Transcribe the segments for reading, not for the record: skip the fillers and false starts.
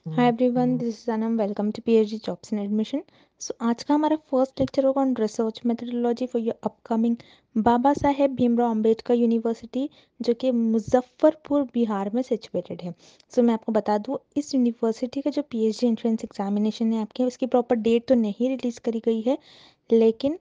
Hi everyone, this is Anam. Welcome to PhD jobs and admission. So आज का हमारा first lecture होगा on research methodology for your upcoming Baba Saheb Bhimrao Ambedkar university, जो कि मुजफ्फरपुर बिहार में सिचुएटेड है। सो मैं आपको बता दूँ, इस यूनिवर्सिटी का जो पीएचडी एंट्रेंस एग्जामिनेशन है आपके, उसकी प्रॉपर डेट तो नहीं रिलीज़ करी गई है, लेकिन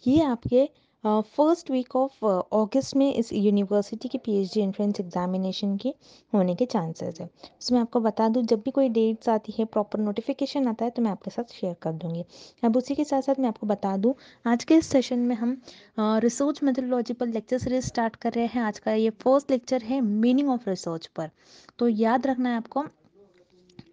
ये आपके फर्स्ट वीक ऑफ अगस्त में इस यूनिवर्सिटी की पीएचडी एंट्रेंस एग्जामिनेशन की होने के चांसेस है। सो मैं आपको बता दूं, जब भी कोई डेट्स आती है, प्रॉपर नोटिफिकेशन आता है, तो मैं आपके साथ शेयर कर दूंगी। अब उसी के साथ साथ मैं आपको बता दूं, आज के इस सेशन में हम रिसर्च मेथोडोलॉजी पर लेक्चर सीरीज स्टार्ट कर रहे हैं। आज का ये फर्स्ट लेक्चर है मीनिंग ऑफ रिसर्च पर। तो याद रखना है आपको,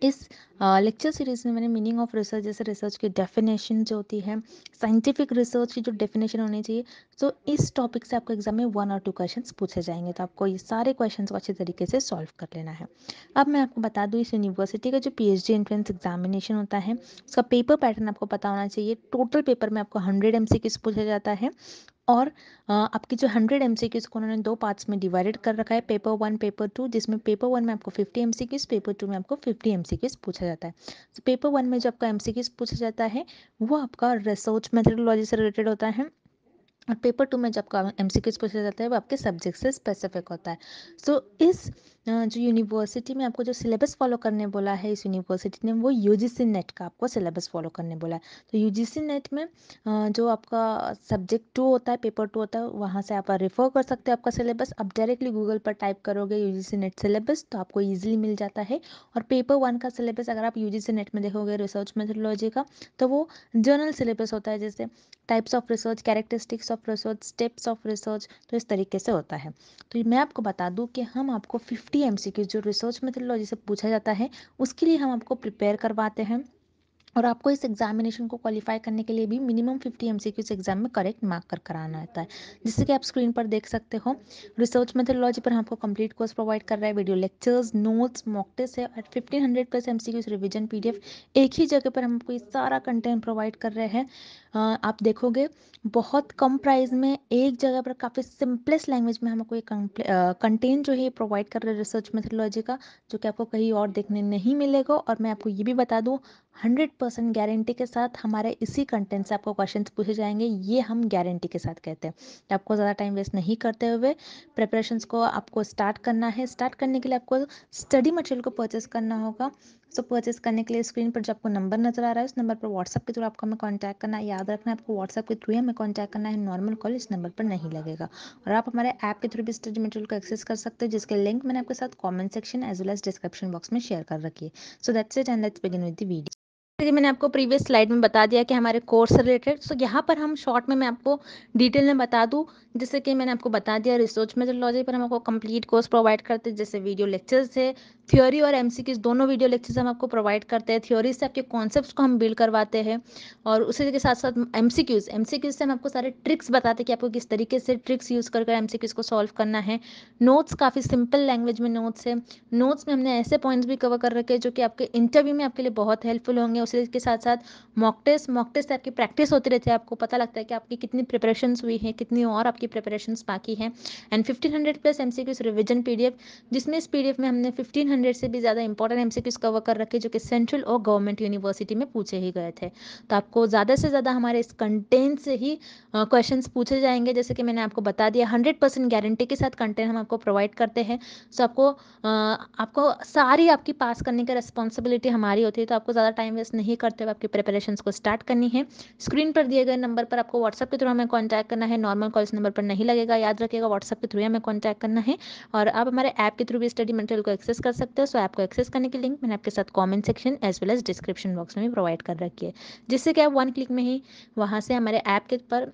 इस लेक्चर सीरीज में मैंने मीनिंग ऑफ रिसर्च, जैसे रिसर्च की डेफिनेशन जो होती है, साइंटिफिक रिसर्च की जो डेफिनेशन होनी चाहिए, तो इस टॉपिक से आपको एग्जाम में 1 और 2 क्वेश्चंस पूछे जाएंगे। तो आपको ये सारे क्वेश्चंस को अच्छे तरीके से सॉल्व कर लेना है। अब मैं आपको बता दूं, इस यूनिवर्सिटी का जो पीएचडी एंट्रेंस एग्जामिनेशन होता है, उसका पेपर पैटर्न आपको पता होना चाहिए। टोटल पेपर में आपको 100 एमसीक्यूज पूछा जाता है, और आपकी जो 100 एमसीक्यूज को उन्होंने 2 पार्ट्स में डिवाइडेड कर रखा है, पेपर 1 पेपर 2, जिसमें पेपर 1 में आपको 50 एमसीक्यूज, पेपर 2 में आपको 50 एमसीक्यूज पूछा जाता है। तो पेपर 1 में जो आपका एमसीक्यूज पूछा जाता है वो आपका रिसर्च मेथोडोलॉजी से रिलेटेड होता है, और पेपर 2 में जब आपका एमसीक्यूज पूछा जाता है वो आपके सब्जेक्ट से स्पेसिफिक होता है। सो इस जो यूनिवर्सिटी में आपको जो सिलेबस फॉलो करने बोला है, इस यूनिवर्सिटी ने वो यूजीसी नेट का आपको सिलेबस फॉलो करने बोला है। तो यूजीसी नेट में जो आपका सब्जेक्ट 2 होता है, पेपर 2 होता है, वहाँ से आप रेफर कर सकते हैं आपका सिलेबस। आप डायरेक्टली गूगल पर टाइप करोगे यूजीसी नेट सिलेबस, तो आपको ईजिली मिल जाता है। और पेपर 1 का सिलेबस अगर आप यूजीसी नेट में देखोगे रिसर्च मेथोडोलॉजी का, तो वो जर्नल सिलेबस होता है, जैसे types of research, characteristics of research, steps of research, तो इस तरीके से होता है। तो मैं आपको बता दूं कि हम आपको 50 एमसीक्यू जो रिसर्च मेथोडोलॉजी से पूछा जाता है, उसके लिए हम आपको प्रिपेयर करवाते हैं। और आपको इस एग्जामिनेशन को क्वालिफाई करने के लिए भी मिनिमम 50 एमसीक्यूज एग्जाम में करेक्ट मार्क कर कराना होता है। जिससे कि आप स्क्रीन पर देख सकते हो, रिसर्च मेथोडोलॉजी पर हमको कंप्लीट कोर्स प्रोवाइड कर रहा है, video lectures, notes, mock test है, और 1500 प्लस एमसीक्यूज रिवीजन पीडीएफ एक ही जगह पर हमको ये सारा कंटेंट प्रोवाइड कर रहे हैं। आप देखोगे, बहुत कम प्राइस में एक जगह पर काफ़ी सिंपलेस्ट लैंग्वेज में हमको ये कंटेंट जो है प्रोवाइड कर रहे हैं रिसर्च मेथोडोलॉजी का, जो कि आपको कहीं और देखने नहीं मिलेगा। और मैं आपको ये भी बता दूं, 100% गारंटी के साथ हमारे इसी कंटेंट से आपको क्वेश्चंस पूछे जाएंगे, ये हम गारंटी के साथ कहते हैं। तो आपको ज़्यादा टाइम वेस्ट नहीं करते हुए प्रिपरेशंस को आपको स्टार्ट करना है। स्टार्ट करने के लिए आपको स्टडी मटेरियल को परचेस करना होगा। सो परचेस करने के लिए स्क्रीन पर जो आपको नंबर नजर आ रहा है, उस नंबर पर व्हाट्सएप के थ्रू आपको हमें कॉन्टैक्ट करना है। याद रखना है, आपको व्हाट्सएप के थ्रू ही हमें कॉन्टैक्ट करना है, नॉर्मल कॉल इस नंबर पर नहीं लगेगा। और आप हमारे ऐप के थ्रू भी स्टडी मटेरियल को एक्सेस कर सकते हो, जिसके लिंक मैंने आपके साथ comment section as well as description box में शेयर कर रखी है। So that's it, and let's begin with the video. जैसे कि मैंने आपको प्रीवियस स्लाइड में बता दिया कि हमारे कोर्स से रिलेटेड, सो यहाँ पर हम शॉर्ट में मैं आपको डिटेल में बता दूँ। जैसे कि मैंने आपको बता दिया, रिसर्च मेथोडोलॉजी पर हम आपको कंप्लीट कोर्स प्रोवाइड करते हैं, जैसे वीडियो लेक्चर्स है, थ्योरी और एमसीक्यूज दोनों वीडियो लेक्चर्स हम आपको प्रोवाइड करते हैं। थ्योरी से आपके कॉन्सेप्ट्स को हम बिल्ड करवाते हैं, और उसी के साथ साथ एमसीक्यूज से हम आपको सारे ट्रिक्स बताते हैं कि आपको किस तरीके से ट्रिक्स यूज़ कर एमसीक्यूज को सॉल्व करना है। नोट्स काफ़ी सिंपल लैंग्वेज में नोट्स है। नोट्स में हमने ऐसे पॉइंट्स भी कवर कर रखे हैं जो कि आपके इंटरव्यू में आपके लिए बहुत हेल्पफुल होंगे। उसी के साथ साथ मॉक टेस्ट से आपकी प्रैक्टिस होती रहती है, आपको पता लगता है कि आपकी कितनी प्रिपरेशंस हुई है, कितनी और आपकी प्रिपरेशंस बाकी हैं। And 1500 plus MCQs revision PDF, जिसमें इस पीडीएफ में हमने 1500 से भी ज़्यादा इंपॉर्टेंट एमसीक्यूज कवर कर रखे जो कि सेंट्रल और गवर्नमेंट यूनिवर्सिटी में पूछे ही गए थे। तो आपको ज़्यादा से ज़्यादा हमारे इस कंटेंट से ही क्वेश्चंस पूछे जाएंगे। जैसे कि मैंने आपको बता दिया, 100% गारंटी के साथ कंटेंट हम आपको प्रोवाइड करते हैं। सो आपको सारी आपकी पास करने की रिस्पॉन्सिबिलिटी हमारी होती है। तो आपको ज़्यादा टाइम वेस्ट नहीं करते हुए आपकी प्रिपरेशंस को स्टार्ट करनी है। स्क्रीन पर दिए गए नंबर पर आपको व्हाट्सएप के थ्रू हमें कॉन्टैक्ट करना है, नॉर्मल कॉल इस नंबर पर नहीं लगेगा, याद रखिएगा, व्हाट्सएप के थ्रू हमें कॉन्टैक्ट करना है। और आप हमारे ऐप के थ्रू भी स्टडी मटेरियल को एक्सेस कर सकते हो। सो ऐप को एक्सेस करने की लिंक मैंने आपके साथ comment section as well as description box में भी प्रोवाइड कर रखी है, जिससे कि आप 1 क्लिक में ही वहाँ से हमारे ऐप के पर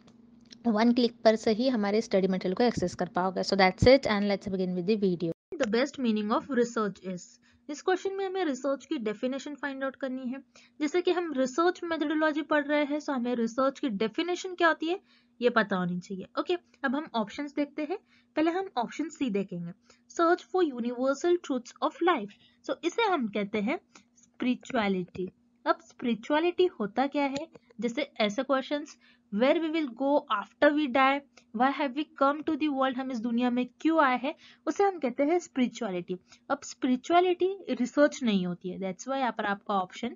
1 क्लिक पर से ही हमारे स्टडी मटेरियल को एक्सेस कर पाओगे। सो that's it, and let's begin with the video. The best meaning of research is, इस क्वेश्चन में हमें रिसर्च की डेफिनेशन फाइंड आउट करनी है। जैसे कि हम रिसर्च मेथोडोलॉजी पढ़ रहे हैं, सो हमें रिसर्च की डेफिनेशन क्या होती है ये पता होनी चाहिए। ओके, अब हम ऑप्शंस देखते हैं। पहले हम ऑप्शन सी देखेंगे, search for universal truths of life. So इसे हम कहते हैं स्पिरिचुअलिटी। अब स्पिरिचुअलिटी होता क्या है, जैसे ऐसे questions, where we will go after we die, why have we come to the world, हम इस दुनिया में क्यों आए हैं, उसे हम कहते हैं स्पिरिचुअलिटी। अब स्पिरिचुअलिटी रिसर्च नहीं होती है, दैट्स वाई यहाँ पर आपका ऑप्शन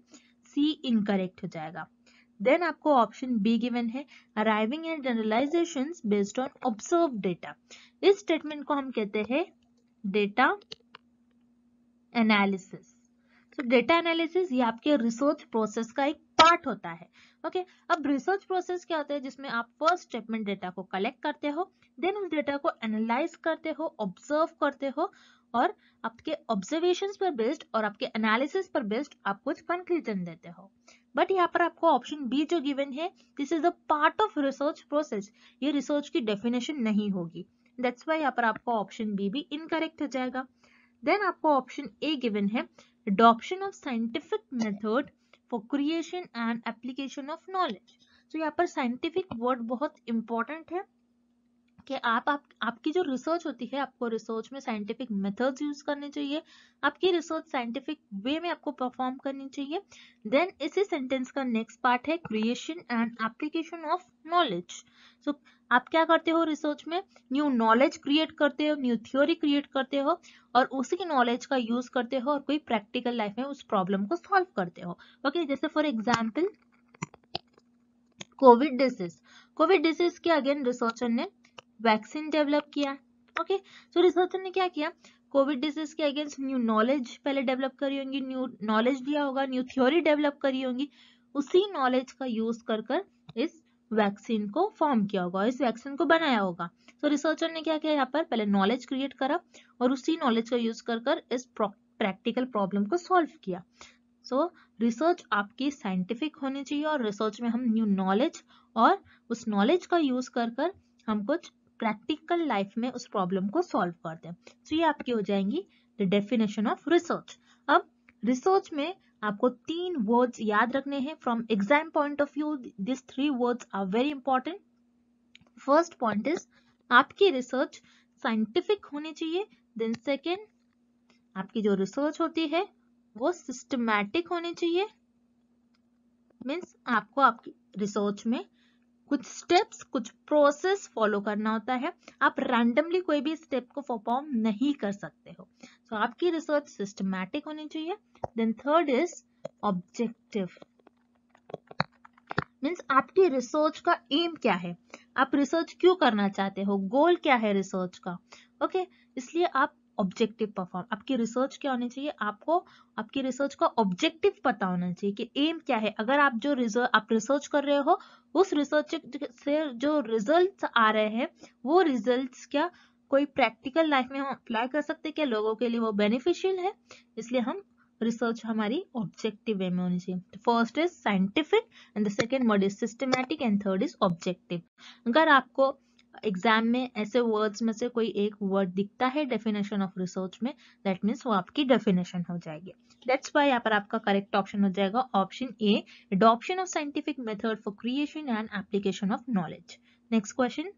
सी इनकरेक्ट हो जाएगा। देन आपको ऑप्शन बी गिवन है, arriving at generalisations based on observe data. इस स्टेटमेंट को हम कहते हैं डेटा एनालिसिस। तो डेटा एनालिसिस ये आपके रिसर्च प्रोसेस का एक पार्ट होता है। ओके अब रिसर्च प्रोसेस क्या होता है, जिसमें आप फर्स्ट स्टेटमेंट डेटा को कलेक्ट करते हो, देन उस डेटा को एनालाइज करते हो, ऑब्जर्व करते हो, और आपके ऑब्जर्वेशंस पर बेस्ड और आपके एनालिसिस पर बेस्ड आप कुछ कंक्लूजन देते हो। बट यहाँ पर आपको ऑप्शन बी जो गिवन है, this is a part of research process, ये रिसर्च की डेफिनेशन नहीं होगी, दैट्स वाई यहाँ पर आपको ऑप्शन बी भी इनकरेक्ट हो जाएगा। देन आपको ऑप्शन ए गिवन है, adoption of scientific method for creation and application of knowledge। तो यहाँ पर साइंटिफिक वर्ड बहुत इंपॉर्टेंट है कि आपकी जो रिसर्च होती है, आपको रिसर्च में साइंटिफिक मेथड्स यूज करने चाहिए, आपकी रिसर्च साइंटिफिक वे में आपको परफॉर्म करनी चाहिए। देन इसी सेंटेंस का नेक्स्ट पार्ट है creation and application of knowledge. So आप क्या करते हो रिसर्च में, न्यू नॉलेज क्रिएट करते हो, न्यू थ्योरी क्रिएट करते हो, और उसी नॉलेज का यूज करते हो और कोई प्रैक्टिकल लाइफ में उस प्रॉब्लम को सॉल्व करते हो। ओके जैसे फॉर एग्जाम्पल कोविड डिसीज के अगेन रिसर्चर ने वैक्सीन डेवलप किया। ओके सो रिसर्चर ने क्या किया, कोविड डिजीज के अगेंस्ट न्यू नॉलेज पहले डेवलप करी होंगी, न्यू नॉलेज दिया होगा, न्यू थ्योरी डेवलप करी होंगी, उसी नॉलेज का यूज कर कर इस वैक्सीन को फॉर्म किया होगा, इस वैक्सीन को बनाया होगा। तो रिसर्चर ने क्या किया, यहाँ पर पहले नॉलेज क्रिएट करा और उसी नॉलेज का यूज कर कर इस प्रैक्टिकल प्रॉब्लम को सॉल्व किया। सो रिसर्च आपकी साइंटिफिक होनी चाहिए और रिसर्च में हम न्यू नॉलेज और उस नॉलेज का यूज कर कर हम कुछ प्रैक्टिकल लाइफ में उस प्रॉब्लम को सॉल्व करते हैं। तो ये आपकी हो जाएंगी द डेफिनेशन ऑफ रिसर्च। अब रिसर्च में आपको 3 वर्ड्स याद रखने हैं from exam point of view, this 3 words are very important. First point is आपकी रिसर्च साइंटिफिक होनी चाहिए। देन सेकेंड, आपकी जो रिसर्च होती है वो सिस्टमैटिक होनी चाहिए, मीन्स आपको आपकी रिसर्च में कुछ स्टेप्स, कुछ प्रोसेस फॉलो करना होता है, आप रैंडमली कोई भी स्टेप को परफॉर्म नहीं कर सकते हो। तो आपकी रिसर्च सिस्टमैटिक होनी चाहिए। Then third is objective, means आपकी रिसर्च का एम क्या है, आप रिसर्च क्यों करना चाहते हो, गोल क्या है रिसर्च का। ओके इसलिए आप ऑब्जेक्टिव परफॉर्म, आपकी रिसर्च क्या होनी चाहिए, आपको आपकी रिसर्च का ऑब्जेक्टिव पता होना चाहिए कि एम क्या है। अगर आप जो आप रिसर्च कर रहे हो उस रिसर्च से जो रिजल्ट्स आ रहे हैं वो रिजल्ट्स क्या कोई प्रैक्टिकल लाइफ में हम अप्लाई कर सकते हैं, क्या लोगों के लिए वो बेनिफिशियल है, इसलिए हम रिसर्च हमारी ऑब्जेक्टिव वे में होनी चाहिए। First is scientific and the second word is systematic and third is objective. अगर आपको एग्जाम में ऐसे वर्ड्स में से कोई एक वर्ड दिखता है डेफिनेशन ऑफ रिसर्च में, दैट मीन्स वो आपकी डेफिनेशन हो जाएगी। दैट्स वाई यहाँ पर आपका करेक्ट ऑप्शन हो जाएगा option A, adoption of scientific method for creation and application of knowledge. Next question,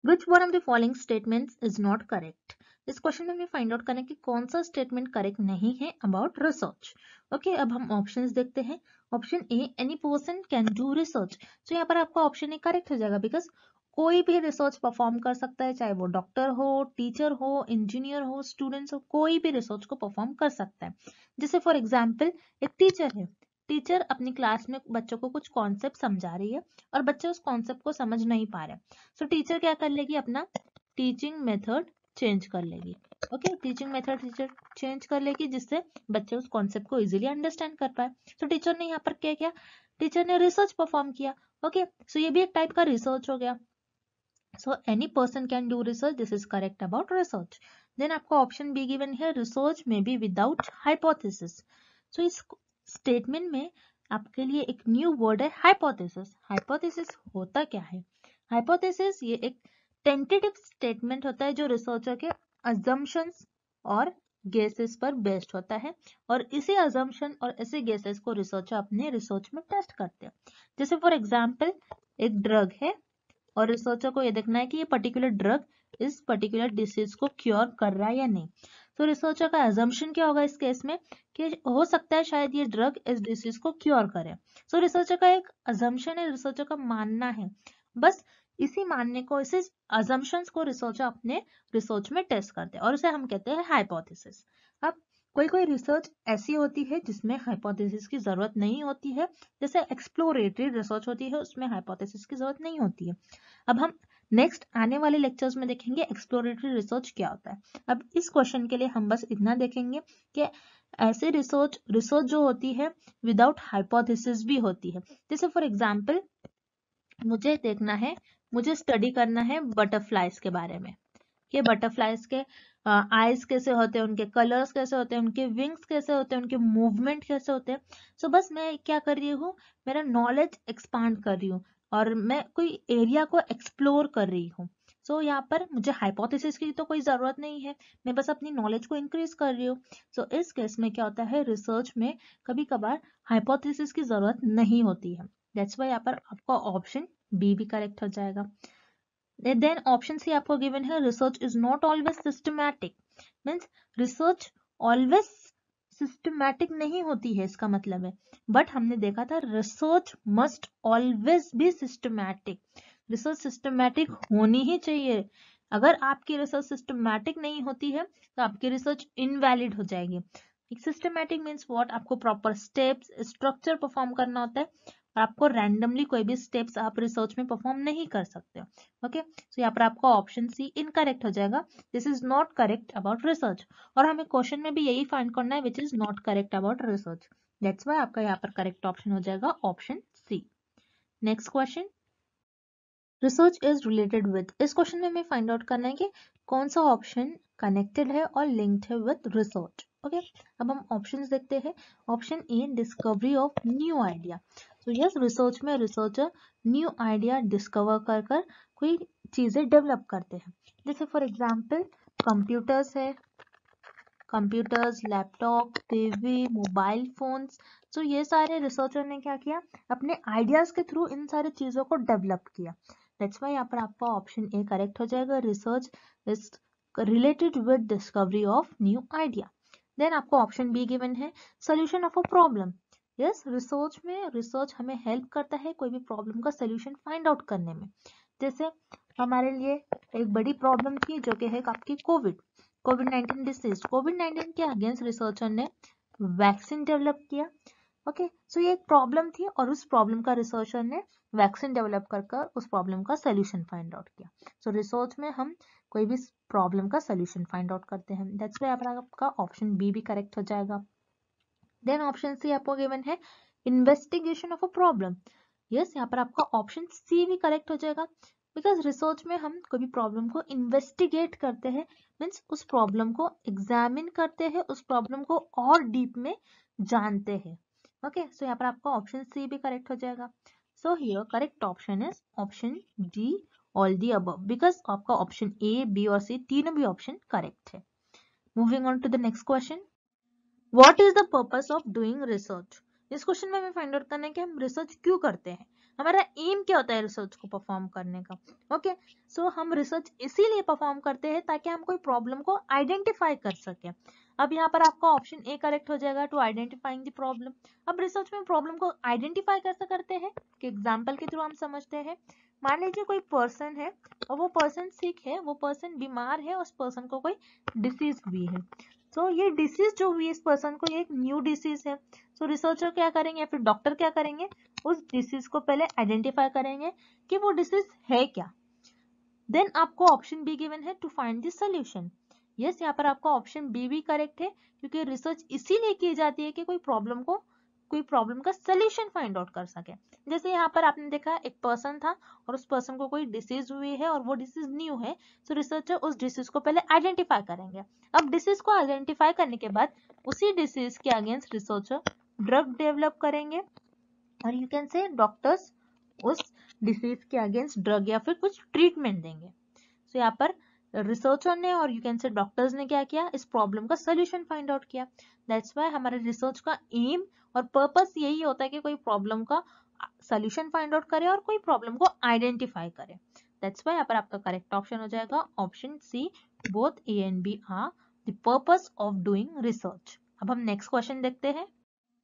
which one of the following statements is not correct. इस क्वेश्चन में हमें फाइंड आउट करना है कि कौन सा स्टेटमेंट करेक्ट नहीं है अबाउट रिसर्च। ओके अब हम ऑप्शंस देखते हैं। Option A, any person can do research. तो यहाँ पर आपका ऑप्शन ए करेक्ट हो जाएगा, बिकॉज कोई भी रिसर्च परफॉर्म कर सकता है, चाहे वो डॉक्टर हो, टीचर हो, इंजीनियर हो, स्टूडेंट्स हो, कोई भी रिसर्च को परफॉर्म कर सकता है। जैसे फॉर एग्जाम्पल एक टीचर है, टीचर अपनी क्लास में बच्चों को कुछ कॉन्सेप्ट समझा रही है और बच्चे उस कॉन्सेप्ट को समझ नहीं पा रहे, सो टीचर क्या कर लेगी, अपना टीचिंग मेथड चेंज कर लेगी। Okay teaching method teacher change कर लेगी जिससे बच्चे उस कॉन्सेप्ट को इजीली अंडरस्टैंड कर पाए। तो टीचर ने यहाँ पर क्या किया, टीचर ने रिसर्च परफॉर्म किया। ओके सो ये भी एक टाइप का रिसर्च हो गया। So any person can do research. This is correct about research. Then आपको ऑप्शन बी गिवन है, research may be without hypothesis. So इस स्टेटमेंट में आपके लिए एक न्यू वर्ड है hypothesis. hypothesis होता क्या है, hypothesis ये एक टेंटेटिव स्टेटमेंट होता है जो रिसर्चर के assumptions और गेसेस पर बेस्ड होता है और इसी assumption और इसी गेसेस को रिसर्चर अपने रिसर्च में टेस्ट करते हैं। जैसे फॉर एग्जाम्पल एक ड्रग है और रिसर्चर को ये देखना है कि ये पर्टिकुलर ड्रग इस पर्टिकुलर डिसीज को क्योर कर रहा है या नहीं। तो रिसर्चर का एजम्पशन क्या होगा इस केस में कि हो सकता है शायद ये ड्रग इस डिसीज को क्योर करे। सो रिसर्चर का एक अजम्पशन है, रिसर्चर का मानना है, बस इसी मानने को, इसी अजम्पशंस को रिसर्चर अपने रिसर्च में टेस्ट करते हैं और उसे हम कहते हैं हाइपोथेसिस। अब कोई कोई रिसर्च ऐसी होती है जिसमें हाइपोथेसिस की जरूरत नहीं होती है, जैसे एक्सप्लोरेटरी रिसर्च होती है उसमें हाइपोथेसिस की जरूरत नहीं होती है। अब हम नेक्स्ट आने वाले लेक्चर्स में देखेंगे एक्सप्लोरेटरी रिसर्च क्या होता है। अब इस क्वेश्चन के लिए हम बस इतना देखेंगे कि ऐसे रिसर्च जो होती है विदाउट हाइपोथेसिस भी होती है। जैसे फॉर एग्जांपल मुझे देखना है, मुझे स्टडी करना है बटरफ्लाइज के बारे में कि बटरफ्लाइज के आईज कैसे होते हैं, उनके कलर्स कैसे होते हैं, उनके विंग्स कैसे होते हैं, उनके मूवमेंट कैसे होते हैं। सो बस मैं क्या कर रही हूँ, मेरा नॉलेज एक्सपांड कर रही हूँ और मैं कोई एरिया को एक्सप्लोर कर रही हूँ। सो यहाँ पर मुझे हाइपोथेसिस की तो कोई जरूरत नहीं है, मैं बस अपनी नॉलेज को इंक्रीज कर रही हूँ। सो इस केस में क्या होता है, रिसर्च में कभी कभार हाइपोथेसिस की जरूरत नहीं होती है। दैट्स वाई यहाँ पर आपका ऑप्शन बी भी करेक्ट हो जाएगा। देन ऑप्शन सी आपको गिवन है, research is not always systematic. Means research always systematic नहीं होती है, इसका मतलब है। बट हमने देखा था research must always be systematic. Research systematic होनी ही चाहिए। अगर आपकी रिसर्च सिस्टमैटिक नहीं होती है तो आपकी रिसर्च इनवैलिड हो जाएगी। सिस्टमैटिक मीन्स व्हाट, आपको प्रॉपर स्टेप्स स्ट्रक्चर परफॉर्म करना होता है और आपको रैंडमली कोई भी स्टेप्स आप रिसर्च में परफॉर्म नहीं कर सकते। ओके, सो यहाँ पर आपका ऑप्शन सी इनकरेक्ट हो जाएगा, this is not correct about research. और हमें क्वेश्चन में भी यही फाइंड करना है which is not correct about research. That's why आपका यहाँ पर करेक्ट ऑप्शन हो जाएगा option C. Next question, research is related with. इस क्वेश्चन में हमें फाइंड आउट करना है कि कौन सा ऑप्शन कनेक्टेड है और लिंक्ड है विद रिसर्च। ओके, अब हम ऑप्शंस देखते हैं। Option A, discovery of new idea. तो यस, रिसर्च में रिसर्चर न्यू आइडिया डिस्कवर कर कर कोई चीजें डेवलप करते हैं। जैसे फॉर एग्जांपल कंप्यूटर्स है, computers, laptop, TV, mobile phones. तो ये सारे रिसर्चर ने क्या किया, अपने आइडियाज के थ्रू इन सारी चीजों को डेवलप किया। दैट्स वाई यहाँ पर आपका ऑप्शन ए करेक्ट हो जाएगा, research is related with discovery of new idea. Then आपको ऑप्शन बी गिवन है, solution of a problem. Yes, research में रिसर्च हमें हेल्प करता है कोई भी प्रॉब्लम का सोल्यूशन फाइंड आउट करने में। जैसे हमारे लिए एक बड़ी प्रॉब्लम थी जो कि है आपकी कोविड-19 डिसीज। कोविड-19 के अगेंस्ट रिसर्चर ने वैक्सीन डेवलप किया। ओके, सो ये एक प्रॉब्लम थी और उस प्रॉब्लम का रिसर्चर ने वैक्सीन डेवलप कर उस प्रॉब्लम का सोल्यूशन फाइंड आउट किया। सो रिसर्च में हम कोई भी प्रॉब्लम का सोल्यूशन फाइंड आउट करते हैं। दैट्स वाई आपका ऑप्शन बी भी करेक्ट हो जाएगा। देन ऑप्शन सी आपको गिवन है, investigation of a problem. Yes, यहाँ पर आपका ऑप्शन सी भी करेक्ट हो जाएगा, बिकॉज रिसर्च में हम कोई भी प्रॉब्लम को इन्वेस्टिगेट करते हैं, मीन्स उस प्रॉब्लम को एग्जामिन करते हैं, उस प्रॉब्लम को और डीप में जानते हैं। ओके, सो यहाँ पर आपका ऑप्शन सी भी करेक्ट हो जाएगा। So here correct option is option D, all the above, because आपका ऑप्शन ए, बी और सी तीनों भी ऑप्शन करेक्ट है। Moving on to the next question, what is the purpose of doing research. इस question में हमें find out करना है कि हम रिसर्च क्यों करते हैं, हमारा एम क्या होता है रिसर्च को परफॉर्म करने का। ओके, सो हम रिसर्च इसीलिए परफॉर्म करते हैं ताकि हम कोई प्रॉब्लम को आइडेंटिफाई कर सकें। अब यहाँ पर आपका ऑप्शन ए करेक्ट हो जाएगा, टू आइडेंटिफाइंग द प्रॉब्लम। अब रिसर्च में प्रॉब्लम को आइडेंटिफाई कैसे करते हैं कि एग्जाम्पल के थ्रू हम समझते हैं। मान लीजिए कोई पर्सन है और वो पर्सन सिक है, वो पर्सन बीमार है, उस पर्सन को कोई डिसीज हुई है। सो ये डिसीज जो हुई इस पर्सन को, ये एक न्यू डिसीज है। सो रिसर्चर क्या करेंगे या फिर डॉक्टर क्या करेंगे, उस डिसीज को पहले आइडेंटिफाई करेंगे कि वो डिसीज है क्या। देन आपको ऑप्शन बी गिवन है, to find the solution. Yes, यहाँ पर आपका ऑप्शन बी भी करेक्ट है, क्योंकि रिसर्च इसीलिए की जाती है कि कोई प्रॉब्लम का सोल्यूशन फाइंड आउट कर सके। जैसे यहाँ पर आपने देखा एक पर्सन था और उस पर्सन को कोई डिसीज हुई है और वो डिसीज न्यू है। सो रिसर्चर उस डिसीज को पहले आइडेंटिफाई करेंगे। अब डिसीज को आइडेंटिफाई करने के बाद उसी डिसीज के अगेंस्ट रिसर्चर ड्रग डेवलप करेंगे और यू कैन से डॉक्टर्स उस डिसीज के अगेंस्ट ड्रग या फिर कुछ ट्रीटमेंट देंगे। सो यहाँ पर रिसर्चर ने और यू कैन से डॉक्टर्स ने क्या किया, इस प्रॉब्लम का सोल्यूशन फाइंड आउट किया। दैट्स वाई हमारे रिसर्च का एम और पर्पस यही होता है कि कोई प्रॉब्लम का सोल्यूशन फाइंड आउट करे और कोई प्रॉब्लम को आइडेंटिफाई करे। दैट्स वाई यहाँ पर आपका करेक्ट ऑप्शन हो जाएगा option C, both A and B are the purpose of doing research. अब हम नेक्स्ट क्वेश्चन देखते हैं,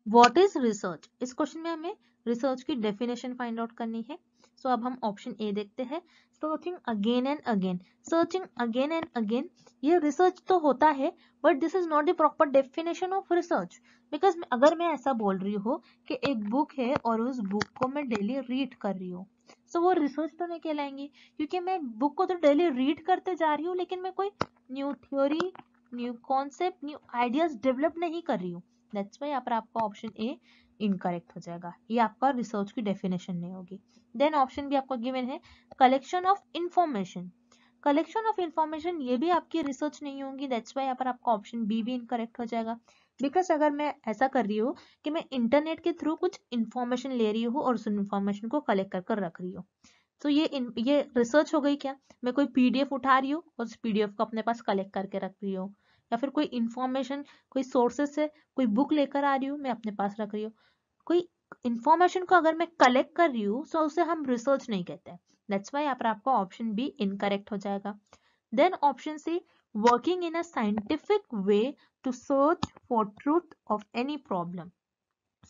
व्हाट इज रिसर्च। इस क्वेश्चन में हमें रिसर्च की डेफिनेशन फाइंड आउट करनी है। सो अब हम ऑप्शन ए देखते हैं, searching again and again. Searching again and again ये रिसर्च तो होता है, but this is not the proper definition of research. Because अगर मैं ऐसा बोल रही हूँ कि एक बुक है और उस बुक को मैं डेली रीड कर रही हूँ, सो वो रिसर्च तो नहीं कहलाएंगी, क्योंकि मैं बुक को तो डेली रीड करते जा रही हूँ, लेकिन मैं कोई new theory, new concept, new ideas develop नहीं कर रही हूँ। दैट्स वाई यहाँ पर आपका ऑप्शन ए इनकरेक्ट हो जाएगा, ये आपका रिसर्च की डेफिनेशन नहीं होगी। देन ऑप्शन भी आपका गिवन है, collection of information. Collection of information ये भी आपकी रिसर्च नहीं होगी। दैट्स वाई यहाँ पर आपका ऑप्शन बी भी इनकरेक्ट हो जाएगा। बिकॉज अगर मैं ऐसा कर रही हूँ कि मैं इंटरनेट के थ्रू कुछ इंफॉर्मेशन ले रही हूँ और उस इंफॉर्मेशन को कलेक्ट कर कर रख रही हूँ, तो ये रिसर्च हो गई क्या। मैं कोई पीडीएफ उठा रही हूँ और उस पीडीएफ को अपने पास कलेक्ट करके रख रही हूँ, या फिर कोई इंफॉर्मेशन कोई सोर्सेस से कोई बुक लेकर आ रही हूँ, मैं अपने पास रख रही हूँ। कोई इंफॉर्मेशन को अगर मैं कलेक्ट कर रही हूँ तो उसे हम रिसर्च नहीं कहते हैं। दैट्स वाई यहाँ पर आपका ऑप्शन बी इनकरेक्ट हो जाएगा। Then option C, working in a scientific way to search for truth of any problem.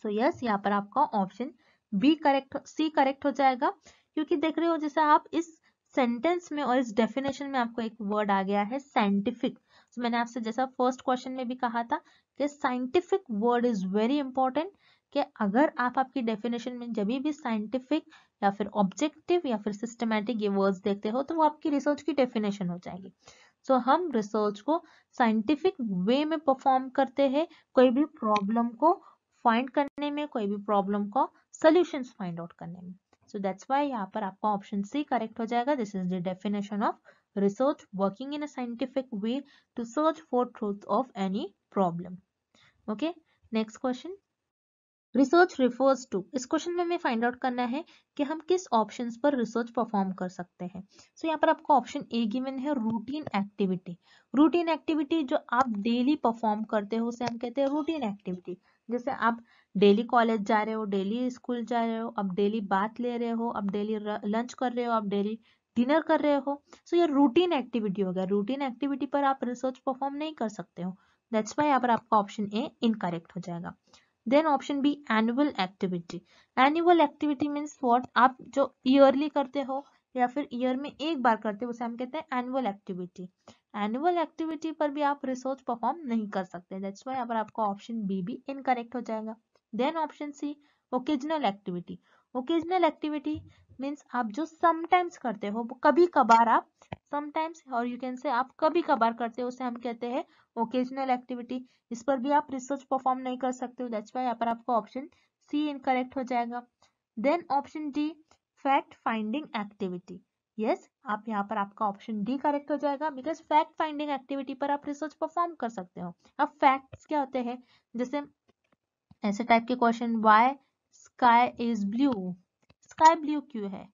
So yes, यहाँ पर आपका option B correct, C correct हो जाएगा, क्योंकि देख रहे हो जैसे आप इस सेंटेंस में और इस डेफिनेशन में आपको एक वर्ड आ गया है साइंटिफिक। तो मैंने आपसे जैसा फर्स्ट क्वेश्चन में भी कहा था कि scientific word is very important, कि अगर आप आपकी डेफिनेशन में जब भी साइंटिफिक या फिर ऑब्जेक्टिव या फिर सिस्टमैटिक ये वर्ड्स देखते हो तो वो आपकी रिसर्च की डेफिनेशन हो जाएगी। सो हम रिसर्च को साइंटिफिक वे में परफॉर्म करते हैं, कोई भी प्रॉब्लम को फाइंड करने में, कोई भी प्रॉब्लम का सॉल्यूशंस फाइंड आउट करने में। सो दैट्स व्हाई यहाँ पर आपका ऑप्शन सी करेक्ट हो जाएगा। This is the definition of research, working in a scientific way to search for truth of any problem. Okay, next question, research refers to. इस question में हमें find out करना है कि हम किस ऑप्शंस पर रिसर्च परफॉर्म कर सकते हैं। सो यहाँ पर आपको ऑप्शन ए गिवन है, रूटीन एक्टिविटी। रूटीन एक्टिविटी जो आप डेली परफॉर्म करते हो उसे हम कहते हैं रूटीन एक्टिविटी। जैसे आप डेली कॉलेज जा रहे हो, डेली स्कूल जा रहे हो, आप डेली बात ले रहे हो, आप डेली लंच कर रहे हो, आप डेली डिनर कर रहे हो। सो ये रूटीन एक्टिविटी हो गया। रूटीन एक्टिविटी पर आप रिसर्च परफॉर्म नहीं कर सकते हो। दैट्स वाई यहाँ पर आपका ऑप्शन ए इनकरेक्ट हो जाएगा। Then option B, annual activity. Annual activity means what, आप जो ईयरली करते हो या फिर ईयर में एक बार करते हो उसे हम कहते हैं एनुअल एक्टिविटी। एनुअल एक्टिविटी पर भी आप रिसर्च परफॉर्म नहीं कर सकते। दैट्स व्हाई यहाँ पर आपका ऑप्शन बी भी इनकरेक्ट हो जाएगा। Then option C, occasional activity. Occasional activity means आप जो समटाइम्स करते हो, वो कभी कभार आप, समटाइम्स और यू कैन से आप कभी कभार करते हो, उसे हम कहते हैं ओकेजनल एक्टिविटी। इस पर भी आप रिसर्च परफॉर्म नहीं कर सकते हो। दैट्स व्हाई यहाँ पर आपका ऑप्शन सी इनकरेक्ट हो जाएगा। Then option D, fact finding activity. Yes, आप यहाँ पर आपका ऑप्शन डी करेक्ट हो जाएगा, बिकॉज फैक्ट फाइंडिंग एक्टिविटी पर आप रिसर्च परफॉर्म कर सकते हो। अब फैक्ट्स क्या होते हैं, जैसे ऐसे टाइप के question, why sky is blue, sky blue क्यों है,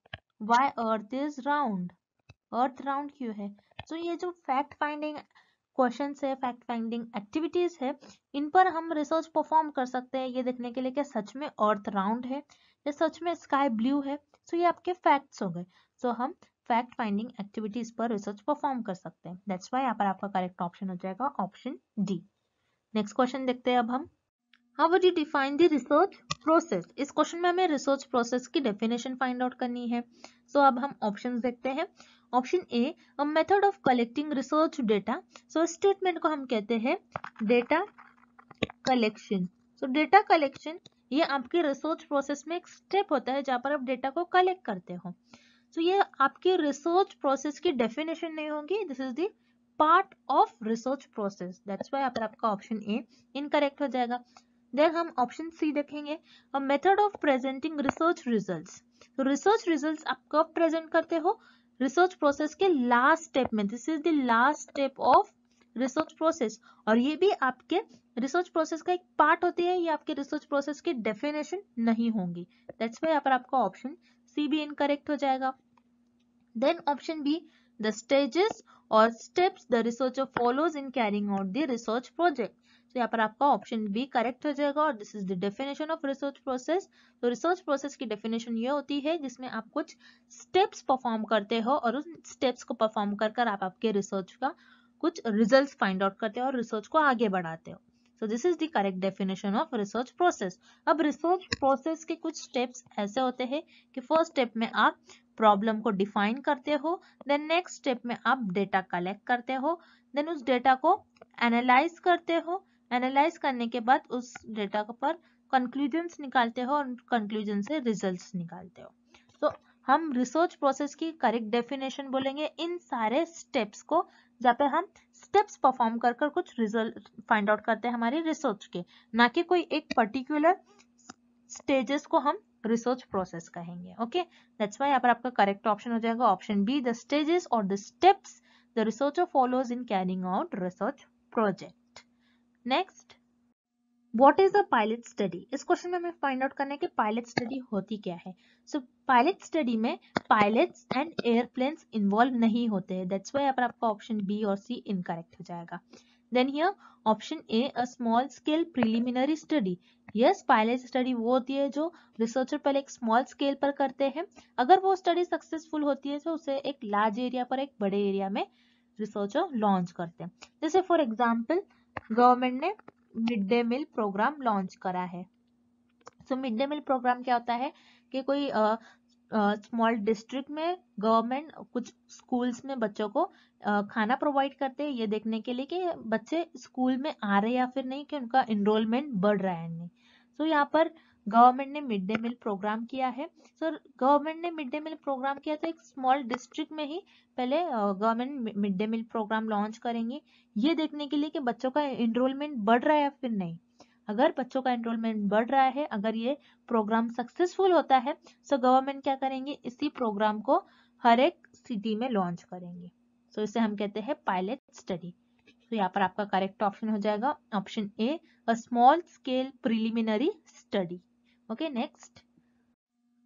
why earth is round, earth round क्यों है। तो ये जो फैक्ट फाइंडिंग क्वेश्चंस है, फैक्ट फाइंडिंग एक्टिविटीज है, इन पर हम रिसर्च परफॉर्म कर सकते हैं ये देखने के लिए कि सच में अर्थ राउंड है या सच में स्काई ब्लू है। तो ये आपके फैक्ट्स हो गए। सो हम फैक्ट फाइंडिंग एक्टिविटीज पर रिसर्च परफॉर्म कर सकते हैं। दैट्स व्हाई यहाँ पर आपका करेक्ट ऑप्शन हो जाएगा ऑप्शन डी। नेक्स्ट क्वेश्चन देखते हैं अब हम, how would you define the research process. इस क्वेश्चन में हमें रिसर्च प्रोसेस की डेफिनेशन फाइंड आउट करनी है। सो अब हम ऑप्शंस देखते हैं। Option A, a method of collecting research data. So statement को हम कहते हैं डेटा कलेक्शन। सो डेटा कलेक्शन ये आपके रिसर्च प्रोसेस में एक स्टेप होता है जहां पर आप डेटा को कलेक्ट करते हो। सो ये आपके रिसर्च प्रोसेस की डेफिनेशन नहीं होगी, this is the part of research process. That's why यहाँ पर आपका ऑप्शन ए इनकरेक्ट हो जाएगा। देन हम ऑप्शन सी देखेंगे, a method of presenting research results. तो रिसर्च रिजल्ट्स आप कब प्रेजेंट करते हो, रिसर्च प्रोसेस के लास्ट स्टेप में। This is the last step of research process, और ये भी आपके रिसर्च प्रोसेस का एक पार्ट होती है, ये आपके रिसर्च प्रोसेस की डेफिनेशन नहीं होंगी। दैट्स व्हाई यहाँ पर आपका ऑप्शन सी भी इनकरेक्ट हो जाएगा। Then option B, the stages और steps the researcher follows in carrying out the research project. तो यहाँ पर आपका ऑप्शन बी करेक्ट हो जाएगा, और this is the definition of research process. तो रिसर्च प्रोसेस की डेफिनेशन ये होती है जिसमें आप कुछ स्टेप्स परफॉर्म करते हो और उन स्टेप्स को परफॉर्म कर कर आप आपके रिसर्च का कुछ रिजल्ट्स फाइंड आउट करते हो और रिसर्च को आगे बढ़ाते हो। So this is the correct definition of research process. अब रिसर्च प्रोसेस के कुछ स्टेप्स ऐसे होते हैं कि फर्स्ट स्टेप में आप प्रॉब्लम को डिफाइन करते हो, देन नेक्स्ट स्टेप में आप डेटा कलेक्ट करते हो, देन उस डेटा को एनालाइज करते हो, एनालाइज करने के बाद उस डेटा पर कंक्लूजन्स निकालते हो और कंक्लूजन से रिजल्ट्स निकालते हो। तो हम रिसर्च प्रोसेस की करेक्ट डेफिनेशन बोलेंगे इन सारे स्टेप्स को, जहाँ पे हम स्टेप्स परफॉर्म कर कर कुछ रिजल्ट फाइंड आउट करते हैं हमारी रिसर्च के, ना कि कोई एक पर्टिकुलर स्टेजेस को हम रिसर्च प्रोसेस कहेंगे। ओके, दैट्स व्हाई यहाँ पर आपका करेक्ट ऑप्शन हो जाएगा ऑप्शन बी, द स्टेजेस और the steps the researcher follows in carrying out research project. Next, what is a pilot study? इस क्वेश्चन में हमें फाइंड आउट करना है कि पायलट स्टडी होती क्या है। सो पायलट स्टडी में पायलट्स एंड एयरप्लेन्स इन्वॉल्व नहीं होते हैं, दैट्स व्हाई यहाँ पर आपका ऑप्शन बी और सी इनकरेक्ट हो जाएगा। Then here option A, a small scale preliminary study. Yes, pilot study वो होती है जो रिसर्चर पहले एक स्मॉल स्केल पर करते हैं, अगर वो स्टडी सक्सेसफुल होती है तो उसे एक लार्ज एरिया पर, एक बड़े एरिया में रिसर्चर लॉन्च करते हैं। जैसे फॉर एग्जाम्पल गवर्नमेंट ने mid day meal programme launch करा है। So mid day meal programme क्या होता है कि कोई स्मॉल डिस्ट्रिक्ट में गवर्नमेंट कुछ स्कूल्स में बच्चों को खाना प्रोवाइड करते हैं, ये देखने के लिए कि बच्चे स्कूल में आ रहे या फिर नहीं, कि उनका एनरोलमेंट बढ़ रहा है नहीं। सो यहाँ पर गवर्नमेंट ने मिड डे मील प्रोग्राम किया है। सो गवर्नमेंट ने मिड डे मील प्रोग्राम किया तो एक स्मॉल डिस्ट्रिक्ट में ही पहले government mid day meal programme launch करेंगे, ये देखने के लिए कि बच्चों का एनरोलमेंट बढ़ रहा है या फिर नहीं। अगर बच्चों का एनरोलमेंट बढ़ रहा है, अगर ये प्रोग्राम सक्सेसफुल होता है, सो गवर्नमेंट क्या करेंगे, इसी प्रोग्राम को हर एक सिटी में लॉन्च करेंगे। सो इसे हम कहते हैं पायलट स्टडी। तो यहाँ पर आपका करेक्ट ऑप्शन हो जाएगा option A, a small scale preliminary study. Okay, next,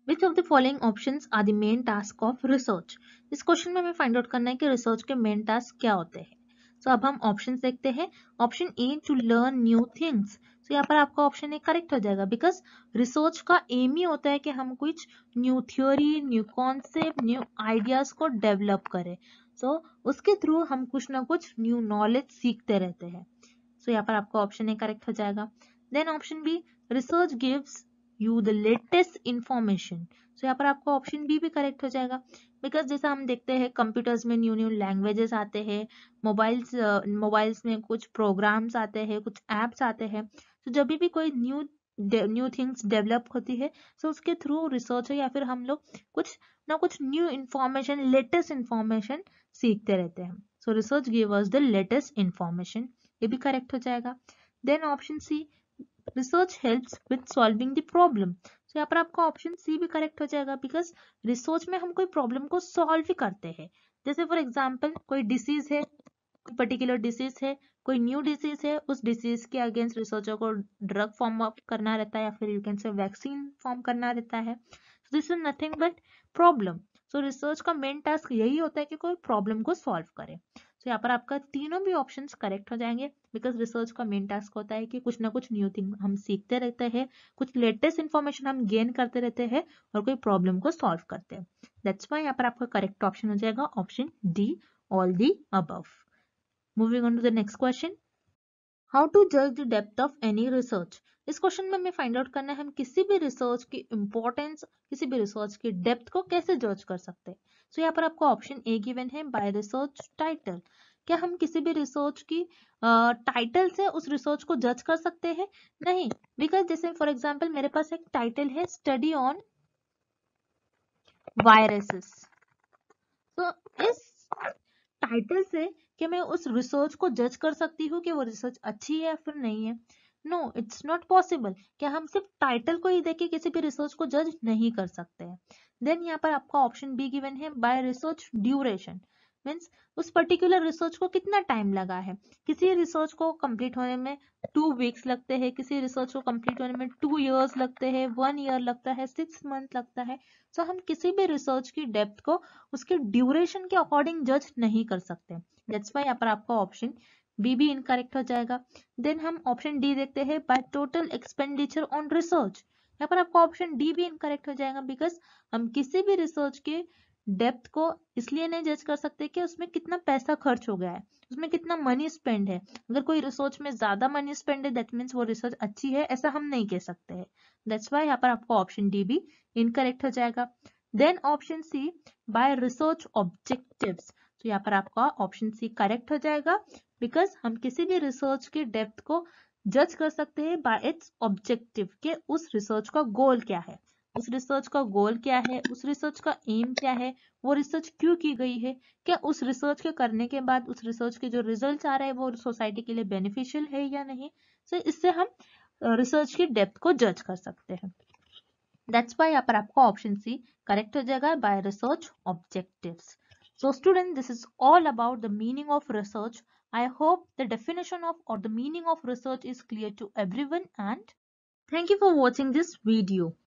which of the following options are the main task of research? इस क्वेश्चन में हमें फाइंड आउट करना है कि रिसर्च के मेन टास्क क्या होते हैं। तो अब हम ऑप्शंस देखते हैं। Option A, to learn new things. तो यहाँ पर आपका ऑप्शन ए करेक्ट हो जाएगा, बिकॉज रिसर्च का एम ही होता है कि हम कुछ new theory, new concept, new ideas को डेवलप करें। सो उसके थ्रू हम कुछ ना कुछ न्यू नॉलेज सीखते रहते हैं। सो यहाँ पर आपका ऑप्शन ए करेक्ट हो जाएगा। Then option B, research gives you the latest information. So यहाँ पर आपका ऑप्शन बी भी करेक्ट हो जाएगा, बिकॉज जैसा हम देखते हैं कंप्यूटर्स में न्यू न्यू लैंग्वेजेस आते हैं, मोबाइल्स में कुछ प्रोग्राम्स आते हैं, कुछ एप्स आते हैं। तो जब भी कोई न्यू थिंग्स डेवलप होती है, सो उसके थ्रू रिसर्च या फिर हम लोग कुछ ना कुछ न्यू इंफॉर्मेशन, लेटेस्ट इंफॉर्मेशन सीखते रहते हैं। So research give us the latest information, ये भी करेक्ट हो जाएगा। Then option C, research helps with solving the problem. तो यहाँ पर आपका ऑप्शन सी भी करेक्ट हो जाएगा, बिकॉज रिसर्च में हम कोई प्रॉब्लम को सॉल्व ही करते हैं। जैसे फॉर एग्जांपल कोई डिसीज है, कोई पर्टिकुलर डिसीज है, कोई न्यू डिसीज है, उस डिसीज के अगेंस्ट रिसर्चर को ड्रग फॉर्म अप करना रहता है या फिर you can say vaccine form करना रहता है। So this is nothing but problem. So research का मेन टास्क यही होता है कि कोई प्रॉब्लम को सॉल्व करे। तो यहाँ पर आपका तीनों भी ऑप्शंस करेक्ट हो जाएंगे, बिकॉज रिसर्च का मेन टास्क होता है कि कुछ ना कुछ न्यू थिंग हम सीखते रहते हैं, कुछ लेटेस्ट इंफॉर्मेशन हम गेन करते रहते हैं और कोई प्रॉब्लम को सॉल्व करते हैं। दैट्स व्हाई यहाँ पर आपका करेक्ट ऑप्शन हो जाएगा option D, all the above. Moving on to the next question, how to जज the depth of any research? इस क्वेश्चन में हमें फाइंड आउट करना है हम किसी भी रिसर्च की इंपॉर्टेंस, किसी भी रिसर्च की डेप्थ को कैसे जज कर सकते हैं। सो यहाँ पर आपको ऑप्शन ए गिवन है, बाय रिसर्च टाइटल। क्या हम किसी भी रिसर्च की टाइटल से उस रिसर्च को जज कर सकते हैं? नहीं, बिकॉज जैसे फॉर एग्जाम्पल मेरे पास एक टाइटल है, स्टडी ऑन वायरसेस। तो इस टाइटल से कि मैं उस रिसर्च को जज कर सकती हूँ कि वो रिसर्च अच्छी है या फिर नहीं है? No, it's not possible. क्या हम सिर्फ टाइटल को ही देख के किसी भी रिसर्च को जज नहीं कर सकते हैं। देन यहाँ पर आपका ऑप्शन बी गिवन है, बाय रिसर्च ड्यूरेशन। मीन्स उस पर्टिकुलर रिसर्च को कितना टाइम लगा है। किसी रिसर्च को कंप्लीट होने में 2 वीक्स लगते हैं, किसी रिसर्च को कंप्लीट होने में 2 इयर्स लगते हैं, 1 ईयर लगता है, 6 मंथ लगता है। सो हम किसी भी रिसर्च की डेप्थ को उसके ड्यूरेशन के अकॉर्डिंग जज नहीं कर सकते। दैट्स व्हाई यहाँ पर आपका ऑप्शन बी भी इनकरेक्ट हो जाएगा। देन हम ऑप्शन डी देखते हैं, by total expenditure on research. यहाँ पर आपका ऑप्शन डी भी इनकरेक्ट हो जाएगा, बिकॉज हम किसी भी रिसर्च के डेप्थ को इसलिए नहीं जज कर सकते कि उसमें कितना पैसा खर्च हो गया है, उसमें कितना मनी स्पेंड है। अगर कोई रिसर्च में ज्यादा मनी स्पेंड है दैट मीन्स वो रिसर्च अच्छी है, ऐसा हम नहीं कह सकते हैं। दैट्स वाई यहाँ पर आपको ऑप्शन डी भी इनकरेक्ट हो जाएगा। Then option C by research objectives, तो यहाँ पर आपका ऑप्शन सी करेक्ट हो जाएगा, बिकॉज हम किसी भी रिसर्च की डेप्थ को जज कर सकते हैं बाय इट्स ऑब्जेक्टिव, के उस रिसर्च का गोल क्या है, उस रिसर्च का गोल क्या है, उस रिसर्च का एम क्या है, वो रिसर्च क्यों की गई है, क्या उस रिसर्च के करने के बाद उस रिसर्च के जो रिजल्ट आ रहे हैं वो सोसाइटी के लिए बेनिफिशियल है या नहीं। so, इससे हम रिसर्च की डेप्थ को जज कर सकते हैं। दैट्स वाई यहाँ पर आपका ऑप्शन सी करेक्ट हो जाएगा bye research objectives. So student, this is all about the meaning of research. I hope the definition of or the meaning of research is clear to everyone, and thank you for watching this video.